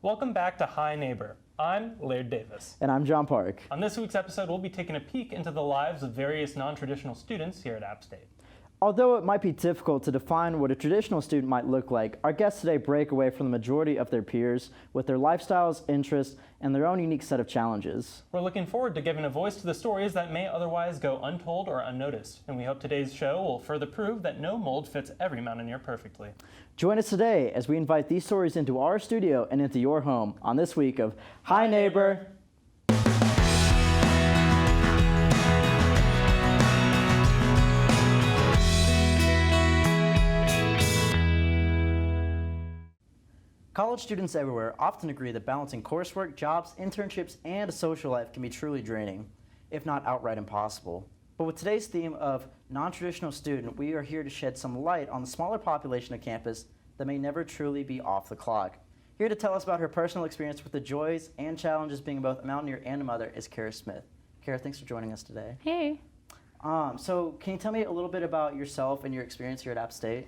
Welcome back to Hi Neighbor. I'm Laird Davis. And I'm John Park. On this week's episode, we'll be taking a peek into the lives of various non-traditional students here at App State. Although it might be difficult to define what a traditional student might look like, our guests today break away from the majority of their peers with their lifestyles, interests, and their own unique set of challenges. We're looking forward to giving a voice to the stories that may otherwise go untold or unnoticed, and we hope today's show will further prove that no mold fits every mountaineer perfectly. Join us today as we invite these stories into our studio and into your home on this week of Hi Neighbor. College students everywhere often agree that balancing coursework, jobs, internships, and a social life can be truly draining, if not outright impossible. But with today's theme of non-traditional student, we are here to shed some light on the smaller population of campus that may never truly be off the clock. Here to tell us about her personal experience with the joys and challenges being both a mountaineer and a mother is Cara Smith. Cara, thanks for joining us today. Hey. So can you tell me a little bit about yourself and your experience here at App State?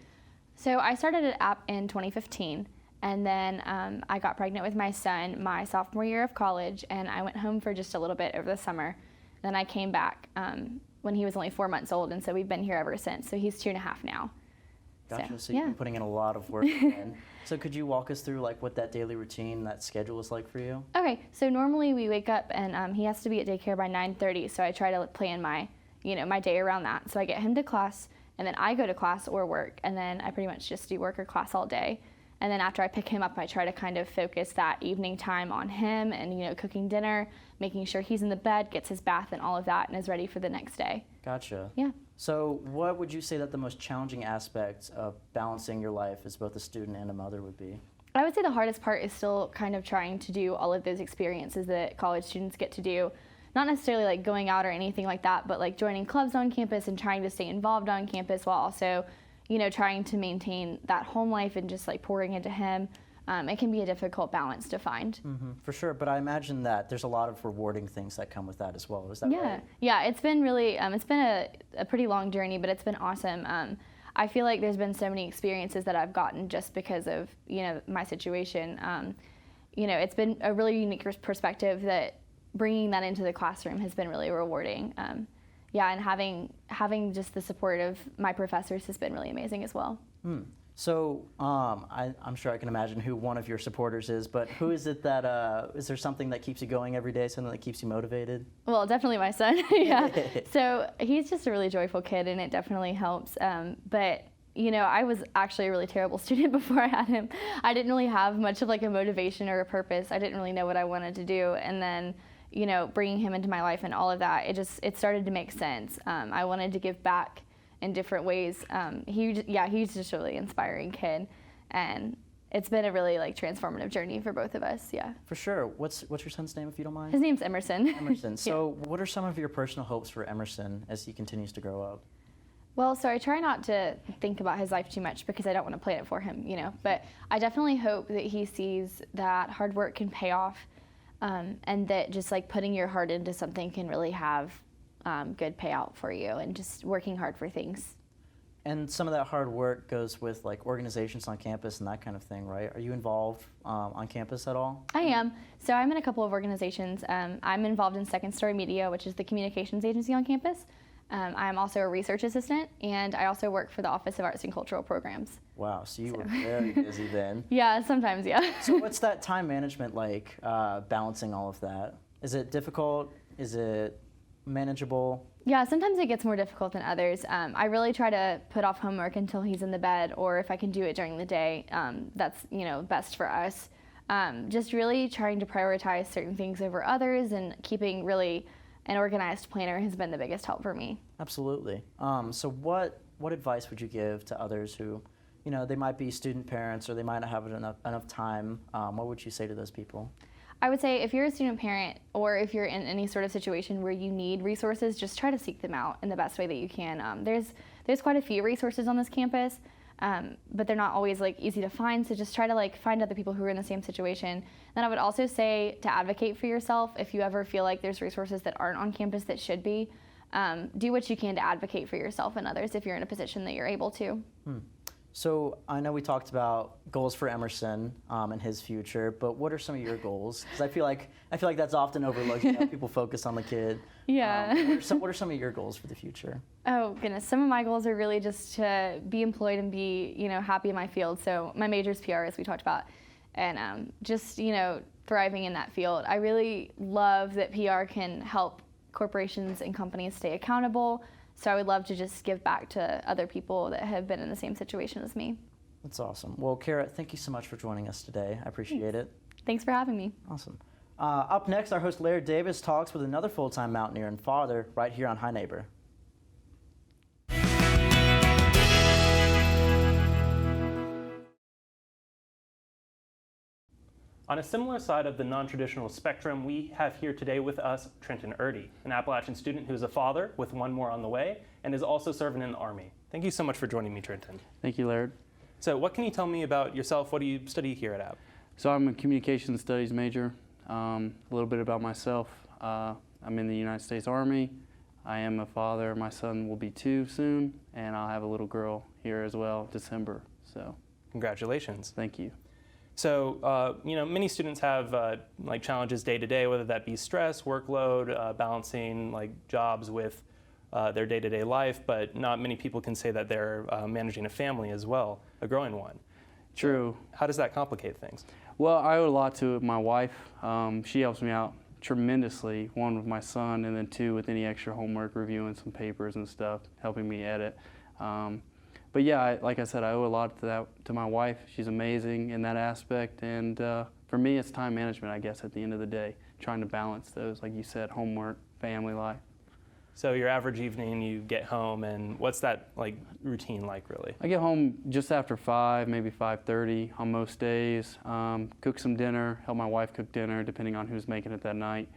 So I started at App in 2015. And then I got pregnant with my son my sophomore year of college, and I went home for just a little bit over the summer. Then I came back when he was only 4 months old, and so we've been here ever since. So he's 2.5 now. Gotcha. So you've been putting in a lot of work. In. So could you walk us through like what that daily routine, that schedule is like for you? Okay. So normally we wake up, and he has to be at daycare by 9:30. So I try to plan my day around that. So I get him to class, and then I go to class or work, and then I pretty much just do work or class all day. And then after I pick him up, I try to kind of focus that evening time on him and, cooking dinner, making sure he's in the bed, gets his bath and all of that, and is ready for the next day. Gotcha. Yeah. So what would you say that the most challenging aspects of balancing your life as both a student and a mother would be? I would say the hardest part is still kind of trying to do all of those experiences that college students get to do. Not necessarily like going out or anything like that, but like joining clubs on campus and trying to stay involved on campus while also trying to maintain that home life and just like pouring into him. It can be a difficult balance to find. Mm-hmm, for sure, but I imagine that there's a lot of rewarding things that come with that as well. Is that right? Yeah, it's been really, it's been a pretty long journey, but it's been awesome. I feel like there's been so many experiences that I've gotten just because of, my situation. It's been a really unique perspective that bringing that into the classroom has been really rewarding. And having just the support of my professors has been really amazing as well. So I'm sure I can imagine who one of your supporters is, but who is it that, is there something that keeps you going every day, something that keeps you motivated? Well, definitely my son, yeah. So he's just a really joyful kid, and it definitely helps. But I was actually a really terrible student before I had him. I didn't really have much of like a motivation or a purpose. I didn't really know what I wanted to do, and then bringing him into my life and all of that, it started to make sense. I wanted to give back in different ways. He's just a really inspiring kid, and it's been a really like transformative journey for both of us. Yeah. For sure. What's your son's name, if you don't mind? His name's Emerson. Emerson. So what are some of your personal hopes for Emerson as he continues to grow up? Well, so I try not to think about his life too much because I don't want to plan it for him, but I definitely hope that he sees that hard work can pay off. And that just like putting your heart into something can really have good payout for you, and just working hard for things. And some of that hard work goes with like organizations on campus and that kind of thing, right? Are you involved on campus at all? I am. So I'm in a couple of organizations. I'm involved in Second Story Media, which is the communications agency on campus. I'm also a research assistant, and I also work for the Office of Arts and Cultural Programs. Wow, so you were very busy then. Yeah, sometimes, yeah. So what's that time management like, balancing all of that? Is it difficult? Is it manageable? Yeah, sometimes it gets more difficult than others. I really try to put off homework until he's in the bed, or if I can do it during the day, that's best for us. Just really trying to prioritize certain things over others, and keeping really an organized planner has been the biggest help for me. Absolutely. So what advice would you give to others who, they might be student parents or they might not have enough time? What would you say to those people? I would say if you're a student parent, or if you're in any sort of situation where you need resources, just try to seek them out in the best way that you can. There's quite a few resources on this campus, but they're not always like easy to find, so just try to like find other people who are in the same situation. Then I would also say to advocate for yourself. If you ever feel like there's resources that aren't on campus that should be, do what you can to advocate for yourself and others if you're in a position that you're able to. So I know we talked about goals for Emerson and his future, but what are some of your goals? Because I feel like that's often overlooked. People focus on the kid. Yeah. What are some of your goals for the future? Oh goodness, some of my goals are really just to be employed and be, happy in my field. So my major is PR, as we talked about, and just, thriving in that field. I really love that PR can help corporations and companies stay accountable. So I would love to just give back to other people that have been in the same situation as me. That's awesome. Well, Cara, thank you so much for joining us today. I appreciate it. Thanks for having me. Awesome. Up next, our host Larry Davis talks with another full-time mountaineer and father right here on High Neighbor. On a similar side of the non-traditional spectrum, we have here today with us Trenton Urdi, an Appalachian student who is a father with one more on the way and is also serving in the Army. Thank you so much for joining me, Trenton. Thank you, Laird. So what can you tell me about yourself? What do you study here at App? So I'm a communication studies major. A little bit about myself. I'm in the United States Army. I am a father. My son will be 2 soon, and I'll have a little girl here as well, December. So congratulations. Thank you. So, many students have challenges day to day, whether that be stress, workload, balancing jobs with their day-to-day life, but not many people can say that they're managing a family as well, a growing one. True. How does that complicate things? Well, I owe a lot to my wife. She helps me out tremendously, 1 with my son, and then 2 with any extra homework, reviewing some papers and stuff, helping me edit. But yeah, like I said, I owe a lot to my wife. She's amazing in that aspect, and for me, it's time management, I guess, at the end of the day, trying to balance those, like you said, homework, family life. So your average evening, you get home, and what's that routine like, really? I get home just after 5, maybe 5:30 on most days. Cook some dinner, help my wife cook dinner, depending on who's making it that night.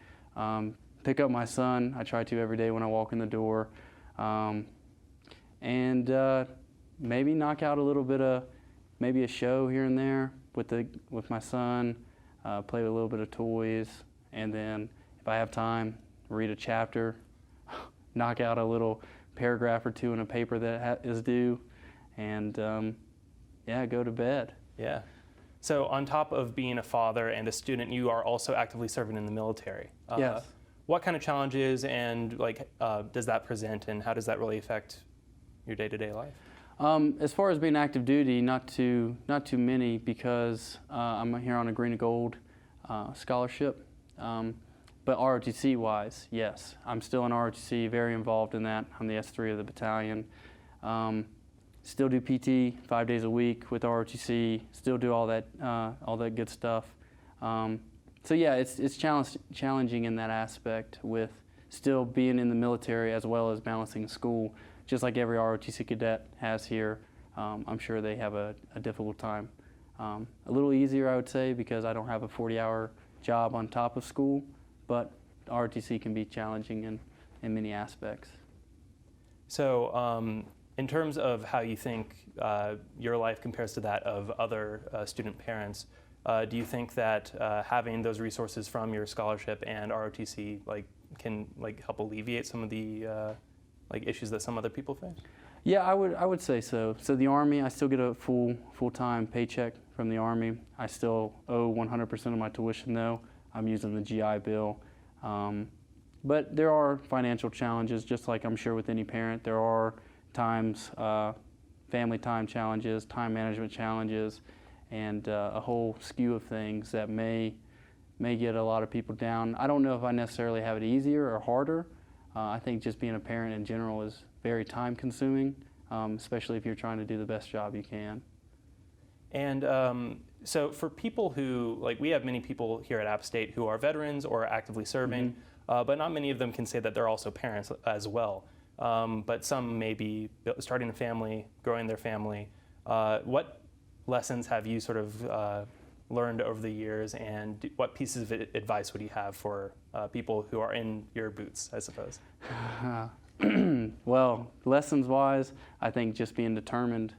Pick up my son. I try to every day when I walk in the door, and maybe knock out a little bit of maybe a show here and there with my son. Play with a little bit of toys, and then if I have time, read a chapter. Knock out a little paragraph or 2 in a paper that is due, and go to bed. Yeah. So on top of being a father and a student, you are also actively serving in the military. Yes. What kind of challenges and does that present, and how does that really affect your day-to-day life? As far as being active duty, not too many, because I'm here on a green and gold scholarship. But ROTC-wise, yes, I'm still in ROTC, very involved in that. I'm the S3 of the battalion. Still do PT 5 days a week with ROTC. Still do all that good stuff. So yeah, it's challenging in that aspect with still being in the military as well as balancing school, just like every ROTC cadet has here. I'm sure they have a difficult time. A little easier, I would say, because I don't have a 40-hour job on top of school. But ROTC can be challenging in many aspects. So in terms of how you think your life compares to that of other student parents, do you think that having those resources from your scholarship and ROTC can help alleviate some of the issues that some other people face? Yeah, I would say so. So the Army, I still get a full-time paycheck from the Army. I still owe 100% of my tuition though. I'm using the GI Bill. But there are financial challenges, just like I'm sure with any parent. There are times, family time challenges, time management challenges, and a whole skew of things that may get a lot of people down. I don't know if I necessarily have it easier or harder. I think just being a parent in general is very time consuming, especially if you're trying to do the best job you can. And so for people who, we have many people here at App State who are veterans or actively serving, but not many of them can say that they're also parents as well. But some may be starting a family, growing their family. What lessons have you sort of learned over the years, and what pieces of advice would you have for people who are in your boots, I suppose? Well, lessons-wise, I think just being determined.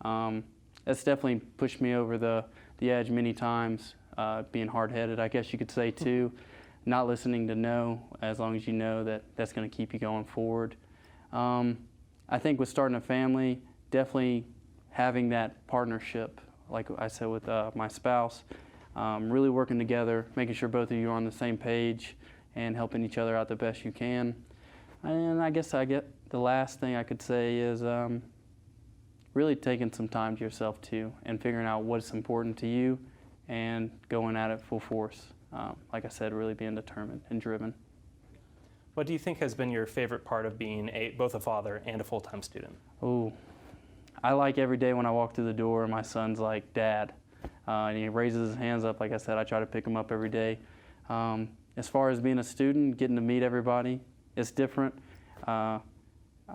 That's definitely pushed me over the edge many times, being hard-headed, I guess you could say, too. Not listening to no, as long as you know that that's going to keep you going forward. I think with starting a family, definitely having that partnership, like I said with my spouse, really working together, making sure both of you are on the same page and helping each other out the best you can. And I guess the last thing I could say is really taking some time to yourself too and figuring out what's important to you and going at it full force. Like I said, really being determined and driven. What do you think has been your favorite part of being both a father and a full-time student? Oh, I like every day when I walk through the door and my son's like, "Dad," and he raises his hands up. Like I said, I try to pick him up every day. As far as being a student, getting to meet everybody, it's different. I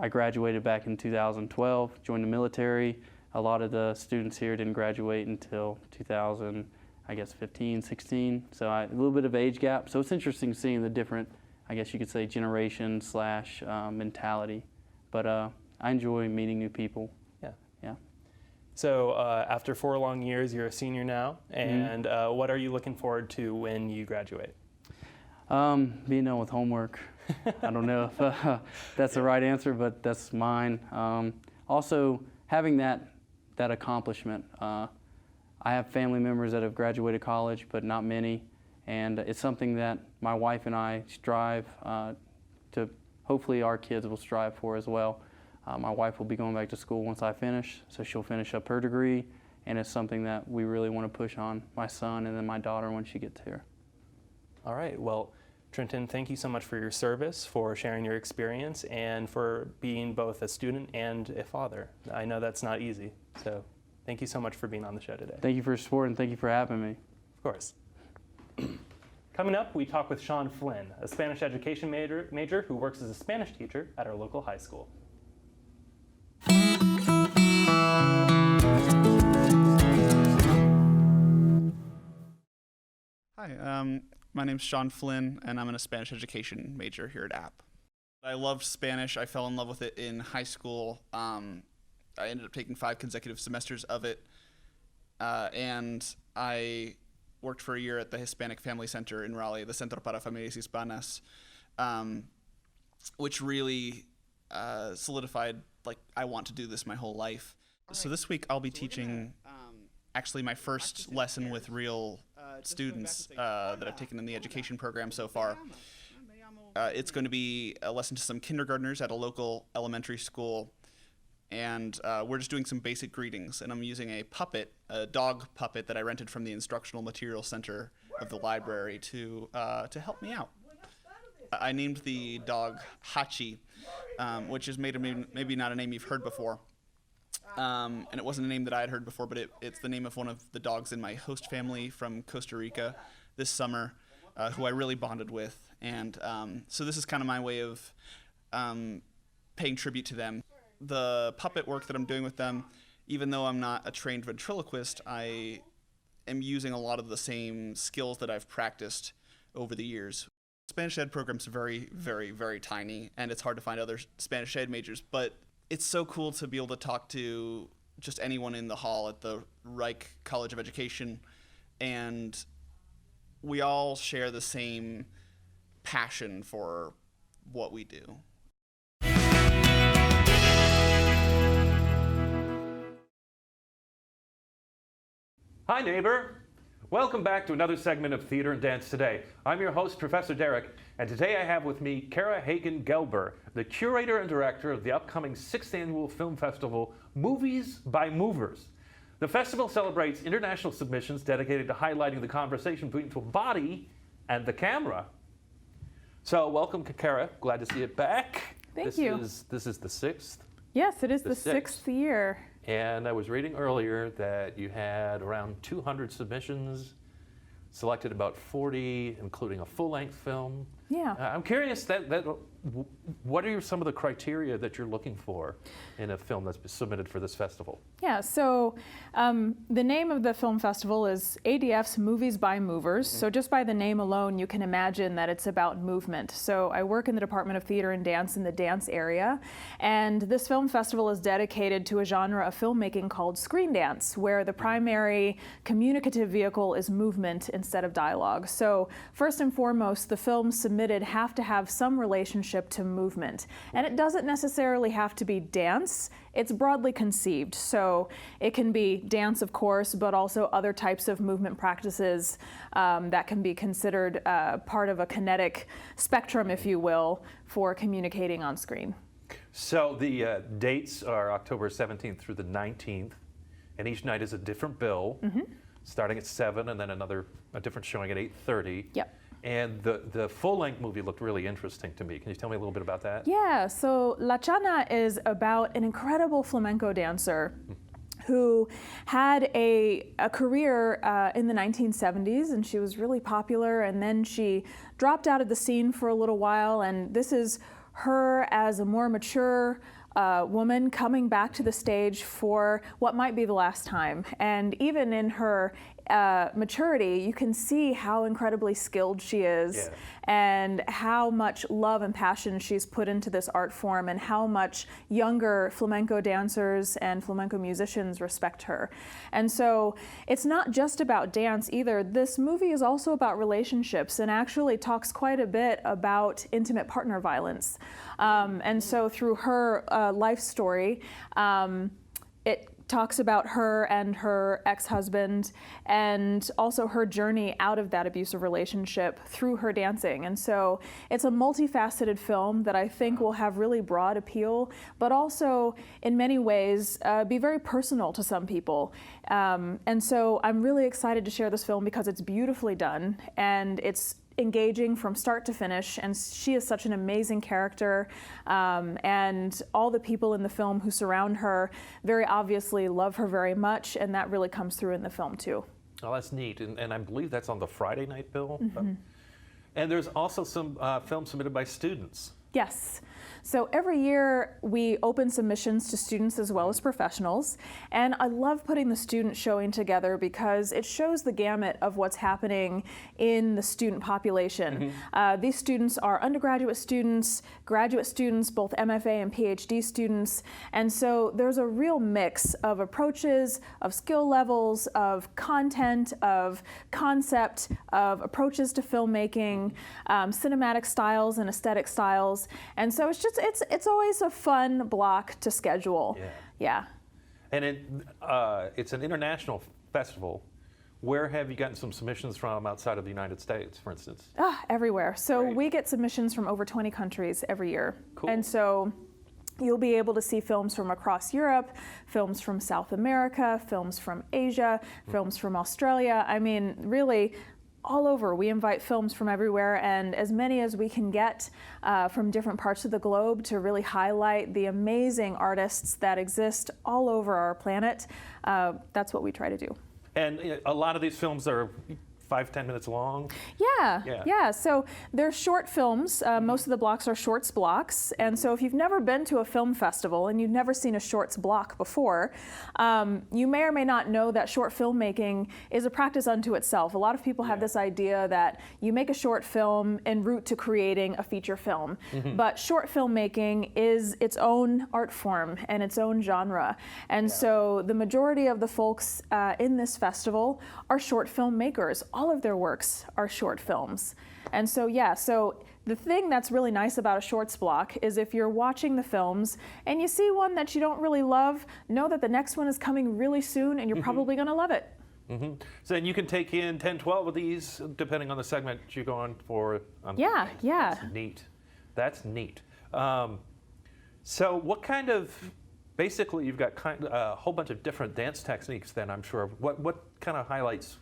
graduated back in 2012, joined the military. A lot of the students here didn't graduate until 2015, 16. So a little bit of age gap. So it's interesting seeing the different, I guess you could say, generation / mentality. But I enjoy meeting new people. Yeah. So after 4 long years, you're a senior now, and what are you looking forward to when you graduate? Being done with homework. I don't know if that's the right answer, but that's mine. Also, having that accomplishment. I have family members that have graduated college, but not many, and it's something that my wife and I strive to, hopefully our kids will strive for as well. My wife will be going back to school once I finish, so she'll finish up her degree, and it's something that we really want to push on my son and then my daughter when she gets here. All right, well, Trenton, thank you so much for your service, for sharing your experience, and for being both a student and a father. I know that's not easy, so thank you so much for being on the show today. Thank you for your support and thank you for having me. Of course. Coming up, we talk with Sean Flynn, a Spanish education major who works as a Spanish teacher at our local high school. Hi, my name's Sean Flynn, and I'm a Spanish education major here at App. I loved Spanish. I fell in love with it in high school. I ended up taking 5 consecutive semesters of it, and I worked for a year at the Hispanic Family Center in Raleigh, the Centro para Familias Hispanas, which really solidified, like, I want to do this my whole life. So this week I'll be teaching actually my first lesson with real students that I've taken in the education program so far. It's going to be a lesson to some kindergartners at a local elementary school, and we're just doing some basic greetings, and I'm using a puppet, a dog puppet that I rented from the Instructional Materials Center of the library to help me out. I named the dog Hachi, which is maybe not a name you've heard before. And it wasn't a name that I had heard before, but it's the name of one of the dogs in my host family from Costa Rica this summer, who I really bonded with. And so this is kind of my way of paying tribute to them. The puppet work that I'm doing with them, even though I'm not a trained ventriloquist, I am using a lot of the same skills that I've practiced over the years. Spanish ed program's very, very, very tiny, and it's hard to find other Spanish ed majors, but it's so cool to be able to talk to just anyone in the hall at the Reich College of Education, and we all share the same passion for what we do. Hi, neighbor. Welcome back to another segment of Theater and Dance Today. I'm your host, Professor Derek, and today I have with me Cara Hagen Gelber, the curator and director of the upcoming 6th Annual Film Festival, Movies by Movers. The festival celebrates international submissions dedicated to highlighting the conversation between the body and the camera. So welcome, Cara. Glad to see you back. Thank you. This is the 6th. Yes, it is the sixth year. And I was reading earlier that you had around 200 submissions, selected about 40, including a full-length film. Yeah. I'm curious, what are some of the criteria that you're looking for in a film that's submitted for this festival? Yeah, so the name of the film festival is ADF's Movies by Movers. So just by the name alone, you can imagine that it's about movement. So I work in the Department of Theater and Dance in the dance area, and this film festival is dedicated to a genre of filmmaking called screen dance, where the primary communicative vehicle is movement instead of dialogue. So first and foremost, the film submitted submitted have to have some relationship to movement. And it doesn't necessarily have to be dance. It's broadly conceived. So it can be dance, of course, but also other types of movement practices that can be considered part of a kinetic spectrum, if you will, for communicating on screen. So the dates are October 17th through the 19th, and each night is a different bill, starting at 7 and then a different showing at 8:30. Yep. And the full-length movie looked really interesting to me. Can you tell me a little bit about that? Yeah, so La Chana is about an incredible flamenco dancer who had a career in the 1970s, and she was really popular, and then she dropped out of the scene for a little while, and this is her as a more mature woman coming back to the stage for what might be the last time. And even in her maturity, you can see how incredibly skilled she is, and how much love and passion she's put into this art form, and how much younger flamenco dancers and flamenco musicians respect her. And so it's not just about dance either. This movie is also about relationships, and actually talks quite a bit about intimate partner violence. And so through her life story, it talks about her and her ex-husband, and also her journey out of that abusive relationship through her dancing. And so it's a multifaceted film that I think will have really broad appeal, but also in many ways be very personal to some people. And so I'm really excited to share this film because it's beautifully done, and it's engaging from start to finish, and she is such an amazing character, and all the people in the film who surround her very obviously love her very much, and that really comes through in the film too. Oh, that's neat, and I believe that's on the Friday night bill. And there's also some films submitted by students. Yes. So every year we open submissions to students as well as professionals, and I love putting the student showing together because it shows the gamut of what's happening in the student population. These students are undergraduate students, graduate students, both MFA and PhD students, and so there's a real mix of approaches, of skill levels, of content, of concept, of approaches to filmmaking, cinematic styles and aesthetic styles. And so it's always a fun block to schedule. Yeah. And it's an international festival. Where have you gotten some submissions from outside of the United States, for instance? Everywhere. So Great. we get submissions from over 20 countries every year. Cool. And so you'll be able to see films from across Europe, films from South America, films from Asia, films from Australia. I mean, really, all over. We invite films from everywhere, and as many as we can get from different parts of the globe to really highlight the amazing artists that exist all over our planet. That's what we try to do. And a lot of these films are 5-10 minutes long? Yeah. So they're short films. Most of the blocks are shorts blocks. And so if you've never been to a film festival and you've never seen a shorts block before, you may or may not know that short filmmaking is a practice unto itself. A lot of people have this idea that you make a short film en route to creating a feature film. But short filmmaking is its own art form and its own genre. And so the majority of the folks in this festival are short filmmakers. All of their works are short films. And so, so the thing that's really nice about a shorts block is if you're watching the films and you see one that you don't really love, know that the next one is coming really soon and you're probably going to love it. So then you can take in 10, 12 of these, depending on the segment you go on for. Yeah. That's neat. That's neat. So what kind of, basically you've got a whole bunch of different dance techniques then, I'm sure. What kind of highlights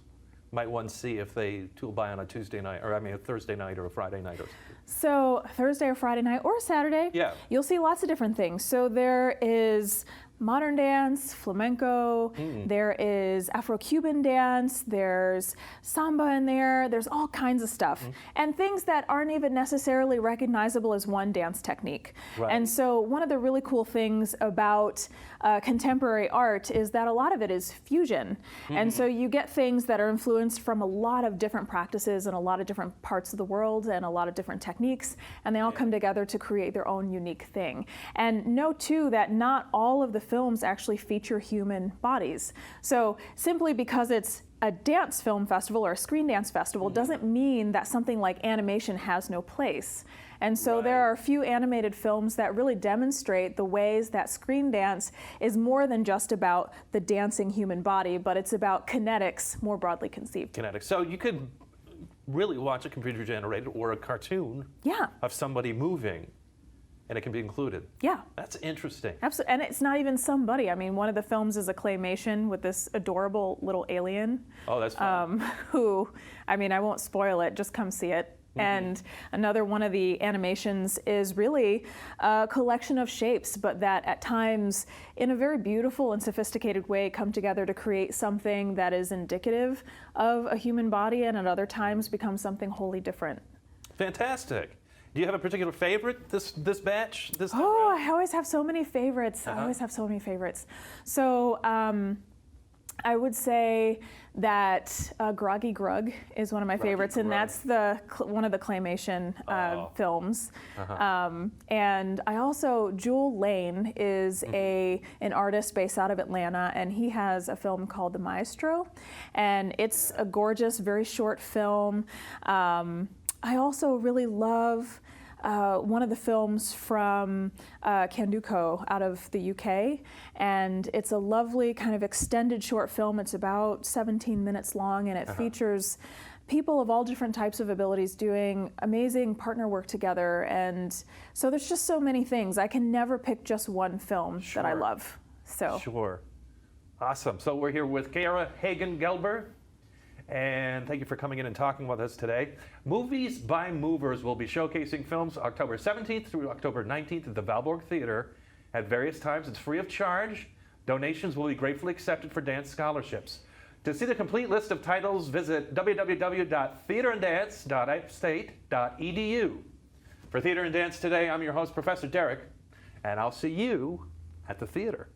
might one see if they tool by on a Tuesday night, or a Thursday night or a Friday night or something? So Thursday or Friday night or Saturday, you'll see lots of different things. So there is modern dance, flamenco, there is Afro-Cuban dance, there's samba in there, there's all kinds of stuff. And things that aren't even necessarily recognizable as one dance technique. And so one of the really cool things about contemporary art is that a lot of it is fusion. And so you get things that are influenced from a lot of different practices in a lot of different parts of the world and a lot of different techniques, and they all come together to create their own unique thing. And note too that not all of the films actually feature human bodies. So simply because it's a dance film festival or a screen dance festival doesn't mean that something like animation has no place. And so there are a few animated films that really demonstrate the ways that screen dance is more than just about the dancing human body, but it's about kinetics more broadly conceived. Kinetics. So you could really watch a computer generated or a cartoon Yeah. of somebody moving, and it can be included. Yeah. That's interesting. Absolutely. And it's not even somebody. I mean, one of the films is a claymation with this adorable little alien. Oh, that's fun. Who, I mean, I won't spoil it, just come see it. And another one of the animations is really a collection of shapes, but that at times, in a very beautiful and sophisticated way, come together to create something that is indicative of a human body, and at other times become something wholly different. Fantastic. Do you have a particular favorite this batch? This time Oh, around? I always have so many favorites. I always have so many favorites. So I would say that Groggy Grug is one of my favorites, and that's one of the claymation films. And I also, Jewel Lane is an artist based out of Atlanta, and he has a film called The Maestro, and it's a gorgeous, very short film. I also really love one of the films from Canduco out of the UK, and it's a lovely kind of extended short film. It's about 17 minutes long, and it features people of all different types of abilities doing amazing partner work together, and so there's just so many things. I can never pick just one film that I love. So Sure. Awesome. So we're here with Cara Hagen Gelber, and thank you for coming in and talking with us today. Movies by Movers will be showcasing films October 17th through October 19th at the Valborg Theater. At various times, it's free of charge. Donations will be gratefully accepted for dance scholarships. To see the complete list of titles, visit www.theateranddance.upstate.edu. For Theater and Dance Today, I'm your host, Professor Derek, and I'll see you at the theater.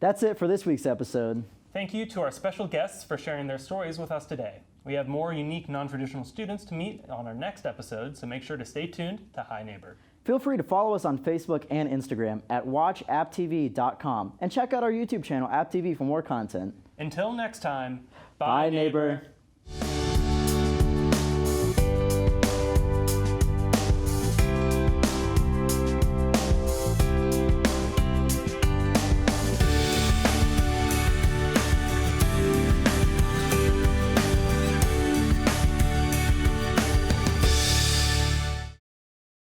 That's it for this week's episode. Thank you to our special guests for sharing their stories with us today. We have more unique non-traditional students to meet on our next episode, so make sure to stay tuned to Hi Neighbor. Feel free to follow us on Facebook and Instagram at watchapptv.com and check out our YouTube channel, AppTV, for more content. Until next time, Bye, neighbor.